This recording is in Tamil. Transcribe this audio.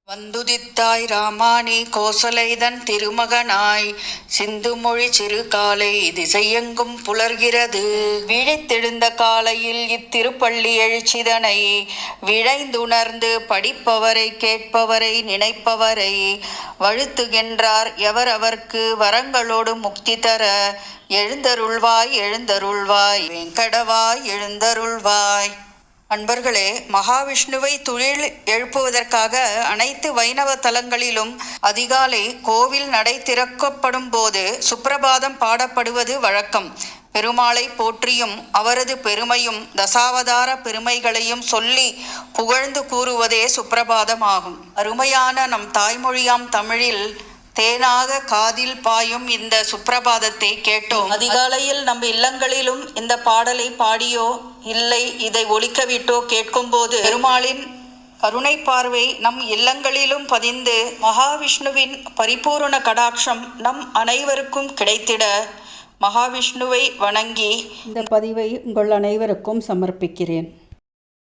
வந்துதித்தாய் ராமானி கோசலைதன் திருமகனாய் சிந்துமொழி சிறுகாலை திசையெங்கும் புலர்கிறது. விழித்தெழுந்த காலையில் இத்திருப்பள்ளி எழுச்சிதனை விழைந்துணர்ந்து படிப்பவரை கேட்பவரை நினைப்பவரை வழுத்துகின்றார் எவர் அவர்க்கு வரங்களோடு முக்தி தர. எழுந்தருள்வாய் எழுந்தருள்வாய் வெங்கடவாய் எழுந்தருள்வாய். அன்பர்களே, மகாவிஷ்ணுவை துயில் எழுப்புவதற்காக அனைத்து வைணவ தலங்களிலும் அதிகாலை கோவில் நடை திறக்கப்படும் போது சுப்பிரபாதம் பாடப்படுவது வழக்கம். பெருமாளை போற்றியும் அவரது பெருமையும் தசாவதார பெருமைகளையும் சொல்லி புகழ்ந்து கூறுவதே சுப்பிரபாதமாகும். அருமையான நம் தாய்மொழியாம் தமிழில் தேனாக காதில் பாயும் இந்த சுப்பிரபாதத்தை கேட்டோம். அதிகாலையில் நம் இல்லங்களிலும் இந்த பாடலை பாடியோ இல்லை இதை ஒலிக்கவிட்டோ கேட்கும்போது பெருமாளின் கருணை பார்வை நம் இல்லங்களிலும் பதிந்து மகாவிஷ்ணுவின் பரிபூரண கடாட்சம் நம் அனைவருக்கும் கிடைத்திட மகாவிஷ்ணுவை வணங்கி இந்த பதிவை உங்கள் அனைவருக்கும் சமர்ப்பிக்கிறேன்.